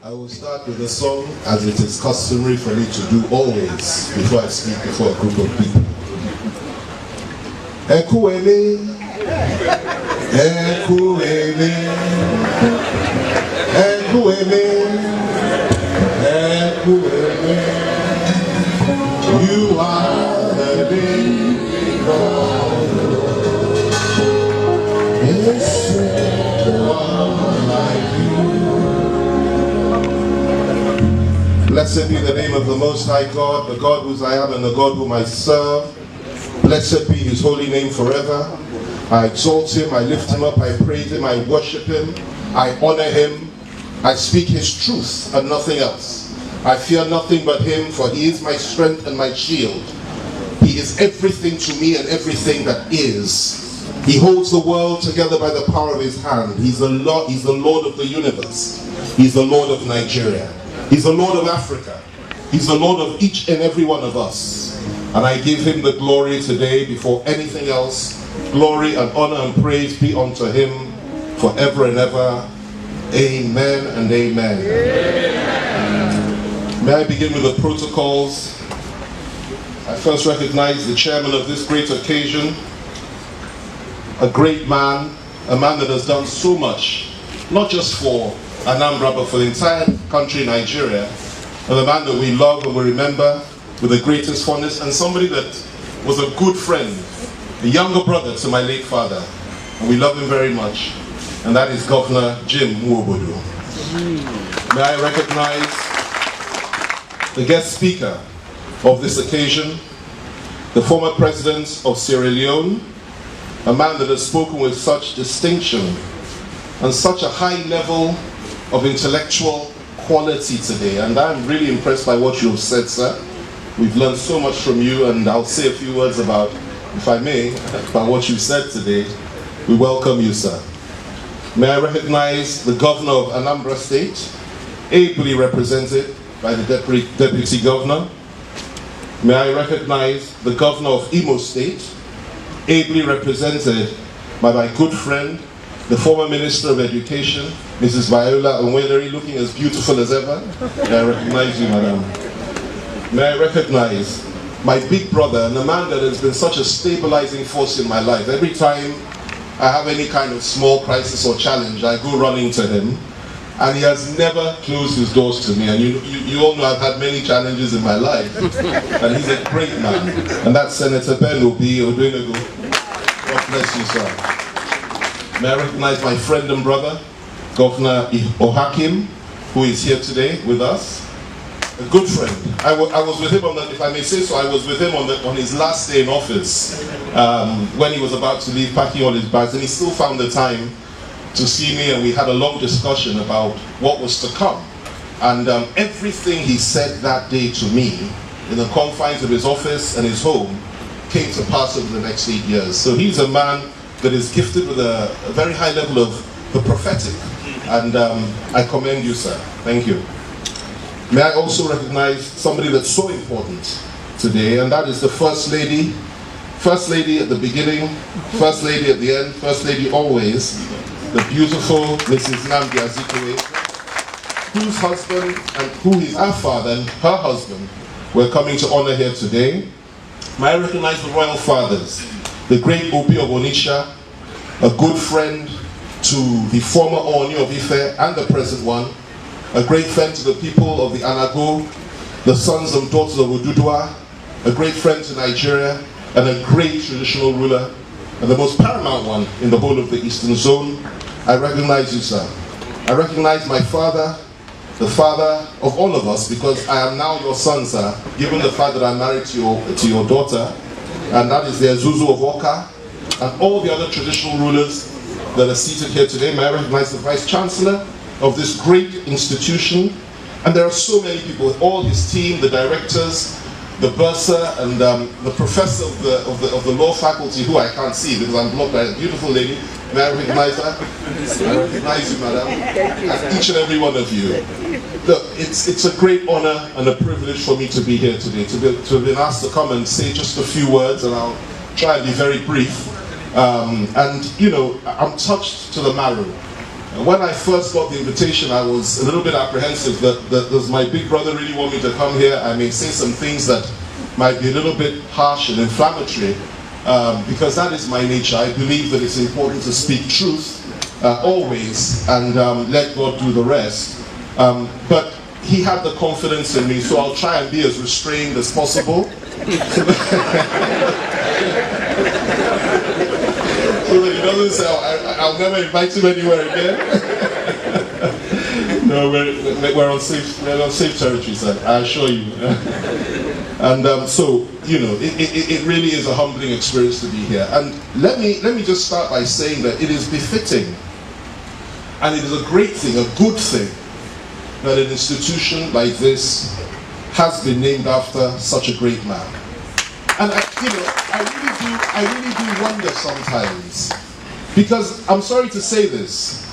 I will start with a song, as it is customary for me to do always before I speak before a group of people. Ekuele, Ekuele, Ekuele, Ekuele, you are the living God. Yes, the one like you. Blessed be the name of the Most High God, the God whose I am and the God whom I serve. Blessed be his holy name forever. I exalt him, I lift him up, I praise him, I worship him, I honor him, I speak his truth and nothing else. I fear nothing but him, for he is my strength and my shield. He is everything to me and everything that is. He holds the world together by the power of his hand. He's the Lord of the universe. He's the Lord of Nigeria. He's the Lord of Africa. He's the Lord of each and every one of us. And I give him the glory today before anything else. Glory and honor and praise be unto him forever and ever. Amen and amen. Amen. May I begin with the protocols. I first recognize the chairman of this great occasion, a great man, a man that has done so much, not just for Anambra, but for the entire country, Nigeria, and a man that we love and we remember with the greatest fondness, and somebody that was a good friend, a younger brother to my late father, and we love him very much, and that is Governor Jim Nwobodo. May I recognize the guest speaker of this occasion, the former president of Sierra Leone, a man that has spoken with such distinction and such a high level of intellectual quality today, and I'm really impressed by what you have said, sir. We've learned so much from you, and I'll say a few words about, if I may, about what you said today. We welcome you, sir. May I recognize the governor of Anambra State, ably represented by the deputy governor. May I recognize the governor of Imo State, ably represented by my good friend, the former Minister of Education, Mrs. Viola Onweleri, looking as beautiful as ever. May I recognize you, madam. May I recognize my big brother, and a man that has been such a stabilizing force in my life. Every time I have any kind of small crisis or challenge, I go running to him, and he has never closed his doors to me. And you all know I've had many challenges in my life, and he's a great man. And that's Senator Ben Obi Odunego. God bless you, sir. May I recognize my friend and brother, Governor Ohakim, who is here today with us. A good friend. I was with him on if I may say so, I was with him on his last day in office when he was about to leave, packing all his bags, and he still found the time to see me, and we had a long discussion about what was to come. And everything he said that day to me, in the confines of his office and his home, came to pass over the next 8 years. So he's a man that is gifted with a very high level of the prophetic, and I commend you, sir. Thank you. May I also recognize somebody that's so important today, and that is the First Lady. First Lady at the beginning, First Lady at the end, First Lady always, the beautiful Mrs. Nnamdi Azikiwe, whose husband and who is our father and her husband we're coming to honor here today. May I recognize the royal fathers, the great Obi of Onitsha, a good friend to the former Ooni of Ife and the present one, a great friend to the people of the Anago, the sons and daughters of Oduduwa, a great friend to Nigeria, and a great traditional ruler, and the most paramount one in the whole of the Eastern Zone. I recognize you, sir. I recognize my father, the father of all of us, because I am now your son, sir, given the fact that I'm married to your daughter, and that is the Zuzu of Awka, and all the other traditional rulers that are seated here today. May I recognize the Vice Chancellor of this great institution, and there are so many people, all his team, the directors, the bursar, and the professor of the law faculty, who I can't see because I'm blocked by a beautiful lady. May I recognize her? I recognize you, madam, and each and every one of you. Look, it's a great honor and a privilege for me to be here today, to have been asked to come and say just a few words, and I'll try and be very brief. And you know, I'm touched to the marrow And when I first got the invitation, I was a little bit apprehensive that does my big brother really want me to come here? I may say some things that might be a little bit harsh and inflammatory, because that is my nature. I believe that it's important to speak truth always, and let God do the rest. But he had the confidence in me, so I'll try and be as restrained as possible. So that he doesn't say, I'll never invite him anywhere again. No, we're on safe territory, sir, I assure you. And so, you know, it really is a humbling experience to be here. And let me just start by saying that it is befitting, and it is a great thing, a good thing, that an institution like this has been named after such a great man. And I really do wonder sometimes, because I'm sorry to say this,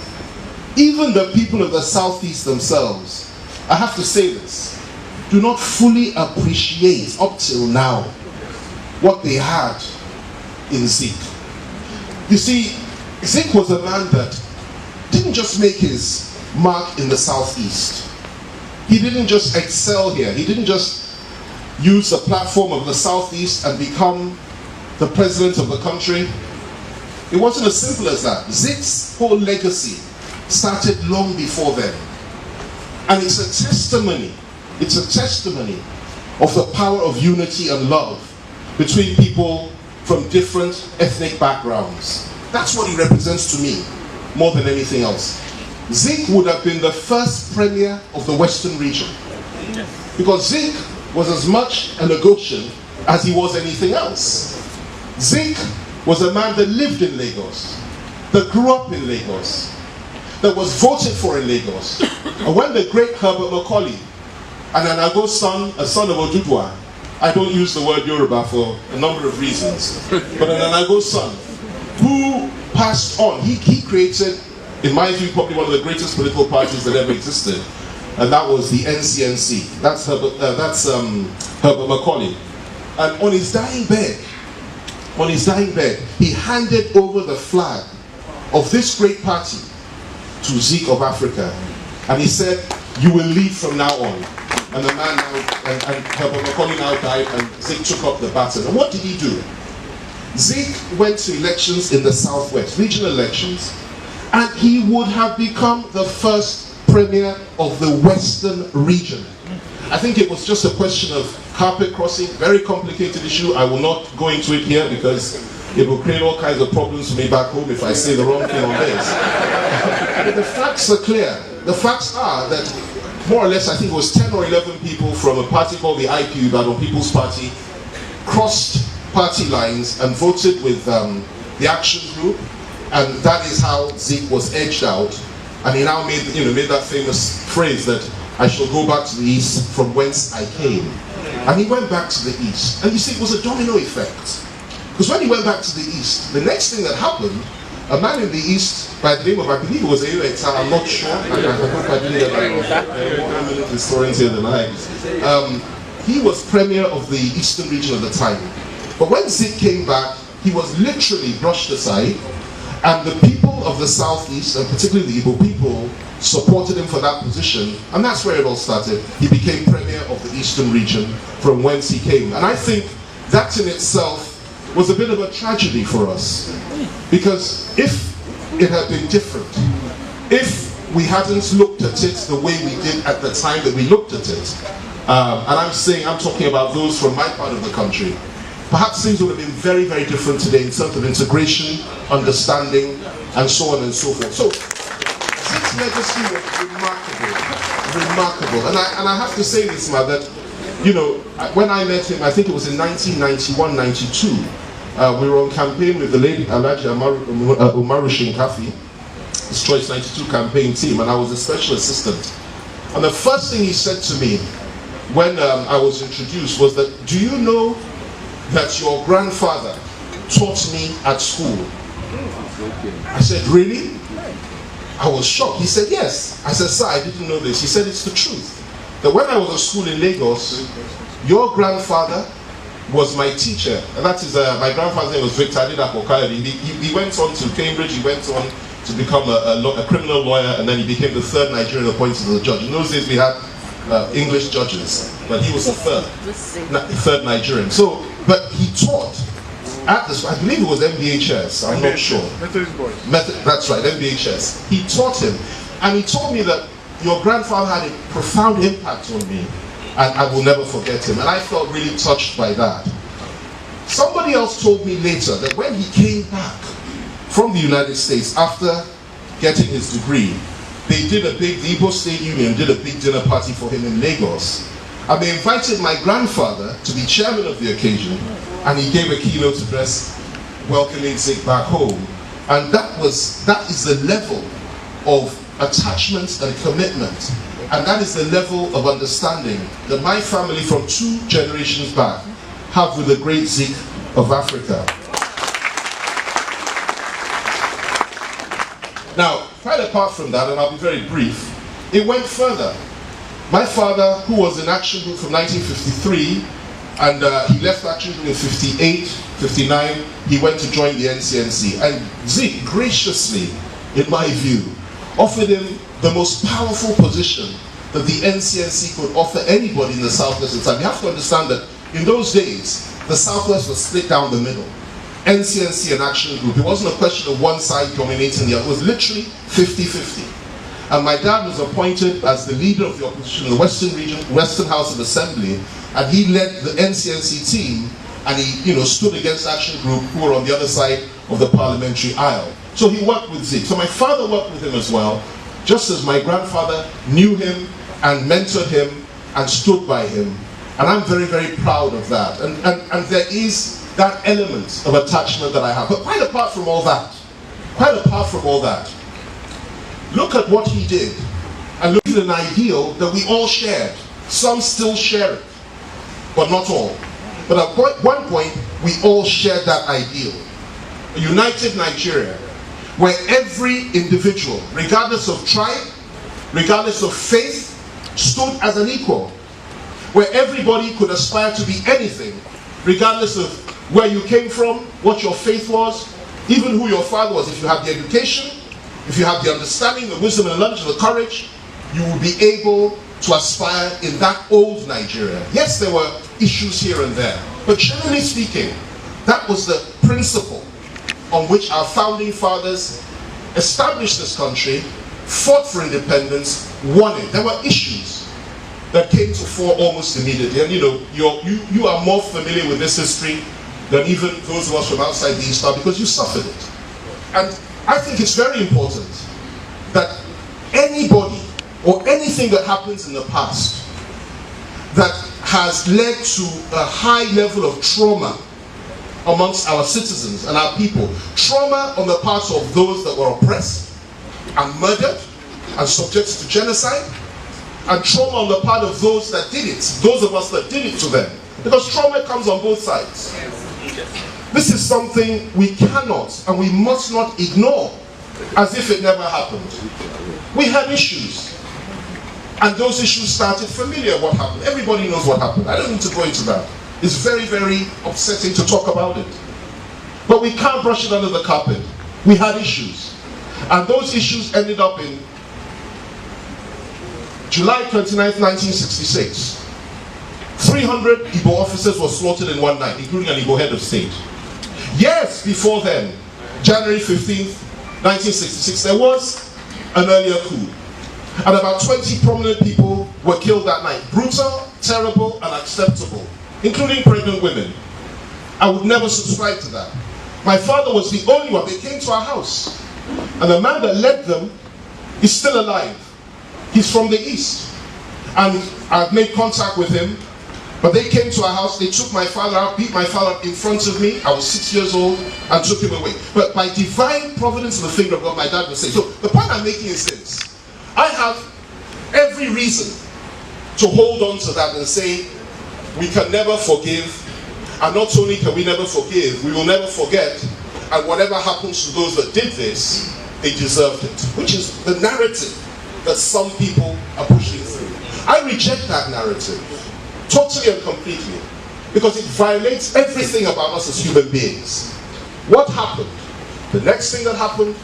even the people of the Southeast themselves, I have to say this, do not fully appreciate up till now what they had in Zik. You see, Zik was a man that didn't just make his mark in the Southeast. He didn't just excel here. He didn't just use the platform of the Southeast and become the president of the country. It wasn't as simple as that. Zik's whole legacy started long before then. And it's a testimony of the power of unity and love between people from different ethnic backgrounds. That's what he represents to me, more than anything else. Zik would have been the first premier of the Western region, because Zik was as much a Lagosian as he was anything else. Zik was a man that lived in Lagos, that grew up in Lagos, that was voted for in Lagos. And when the great Herbert Macaulay, an Anago son, a son of Ojukwu, I don't use the word Yoruba for a number of reasons, but an Anago son, who passed on, he created, in my view, probably one of the greatest political parties that ever existed, and that was the NCNC. That's Herbert Macaulay. And on his dying bed, he handed over the flag of this great party to Zik of Africa, and he said, "You will lead from now on." And the man and Herbert Macaulay now died, and Zik took up the baton. And what did he do? Zik went to elections in the Southwest, regional elections, and he would have become the first premier of the Western region. I think it was just a question of carpet crossing, very complicated issue. I will not go into it here because it will create all kinds of problems for me back home if I say the wrong thing on this. But the facts are clear. The facts are that more or less, I think it was 10 or 11 people from a party called the IPU, Ibadan People's Party, crossed party lines and voted with the Action Group, and that is how Zik was edged out. And he now made that famous phrase that I shall go back to the East from whence I came. And he went back to the East. And you see, it was a domino effect. Because when he went back to the East, the next thing that happened, a man in the East by the name of, I believe it was Awka, I'm not sure, I didn't get that historians here tonight. He was premier of the Eastern region at the time. But when Zik came back, he was literally brushed aside, and the people of the Southeast, and particularly the Igbo people, supported him for that position, and that's where it all started. He became premier of the Eastern region from whence he came. And I think that in itself was a bit of a tragedy for us, because if it had been different, if we hadn't looked at it the way we did at the time that we looked at it, and I'm talking about those from my part of the country, perhaps things would have been very, very different today in terms of integration, understanding, and so on and so forth. So, Zik's legacy was remarkable. And I have to say this, Ma, that, you know, when I met him, I think it was in 1991-92, we were on campaign with the lady Alhaji Umaru Shinkafi, his Choice 92 campaign team, and I was a special assistant. And the first thing he said to me when I was introduced was that, "Do you know that your grandfather taught me at school?" I said, "Really?" I was shocked. He said, "Yes." I said, "Sir, I didn't know this." He said, "It's the truth. That when I was at school in Lagos, your grandfather was my teacher." And that is, my grandfather's name was Victor Kayode. He went on to Cambridge, he went on to become a criminal lawyer, and then he became the third Nigerian appointed as a judge. In those days we had English judges, but he was the third Nigerian. So, but he taught at this, I believe it was MBHS, I'm not sure. That's right, MBHS. He taught him, and he told me that your grandfather had a profound impact on me, and I will never forget him. And I felt really touched by that. Somebody else told me later that when he came back from the United States after getting his degree, they did the Igbo State Union did a big dinner party for him in Lagos. And they invited my grandfather to be chairman of the occasion, and he gave a keynote address welcoming Zik back home. And that is the level of attachment and commitment. And that is the level of understanding that my family from 2 generations back have with the great Zik of Africa. Now, quite apart from that, and I'll be very brief, it went further. My father, who was in Action Group from 1953, and he left Action Group in 58, 59, he went to join the NCNC. And Zik graciously, in my view, offered him the most powerful position that the NCNC could offer anybody in the Southwest at the time. You have to understand that in those days, the Southwest was split down the middle. NCNC and Action Group. It wasn't a question of one side dominating the other. It was literally 50-50. And my dad was appointed as the leader of the opposition in the Western region, Western House of Assembly, and he led the NCNC team, and he, stood against Action Group, who were on the other side of the parliamentary aisle. So he worked with Zik. So my father worked with him as well, just as my grandfather knew him and mentored him and stood by him. And I'm very, very proud of that. And there is that element of attachment that I have. But quite apart from all that, look at what he did, and look at an ideal that we all shared. Some still share it, but not all. But at one point, we all shared that ideal. A united Nigeria, where every individual, regardless of tribe, regardless of faith, stood as an equal. Where everybody could aspire to be anything, regardless of where you came from, what your faith was, even who your father was. If you have the education, if you have the understanding, the wisdom and the knowledge and the courage, you will be able to aspire in that old Nigeria. Yes, there were issues here and there, but generally speaking, that was the principle on which our founding fathers established this country, fought for independence, won it. There were issues that came to fore almost immediately, and you are more familiar with this history than even those of us from outside the East are, because you suffered it. And I think it's very important that anybody or anything that happens in the past that has led to a high level of trauma amongst our citizens and our people, trauma on the part of those that were oppressed and murdered and subjected to genocide, and trauma on the part of those that did it, those of us that did it to them. Because trauma comes on both sides. This is something we cannot and we must not ignore as if it never happened. We had issues, and those issues started familiar what happened. Everybody knows what happened. I don't need to go into that. It's very, very upsetting to talk about it. But we can't brush it under the carpet. We had issues. And those issues ended up in July 29th, 1966. 300 Igbo officers were slaughtered in one night, including an Igbo head of state. Years before then, January 15th, 1966, there was an earlier coup. And about 20 prominent people were killed that night. Brutal, terrible, and unacceptable, including pregnant women. I would never subscribe to that. My father was the only one. They came to our house. And the man that led them is still alive. He's from the East. And I've made contact with him. But they came to our house, they took my father out, beat my father up in front of me. I was 6 years old, and took him away. But by divine providence of the finger of God, my dad would say. So the point I'm making is this. I have every reason to hold on to that and say, we can never forgive. And not only can we never forgive, we will never forget. And whatever happens to those that did this, they deserved it. Which is the narrative that some people are pushing through. I reject that narrative. Totally and completely, because it violates everything about us as human beings. What happened? The next thing that happened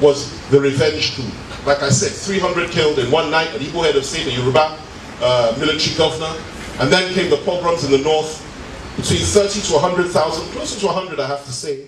was the revenge coup. Like I said, 300 killed in one night, an Igbo head of state, a Yoruba military governor. And then came the pogroms in the north, between 30 to 100,000, closer to 100 I have to say,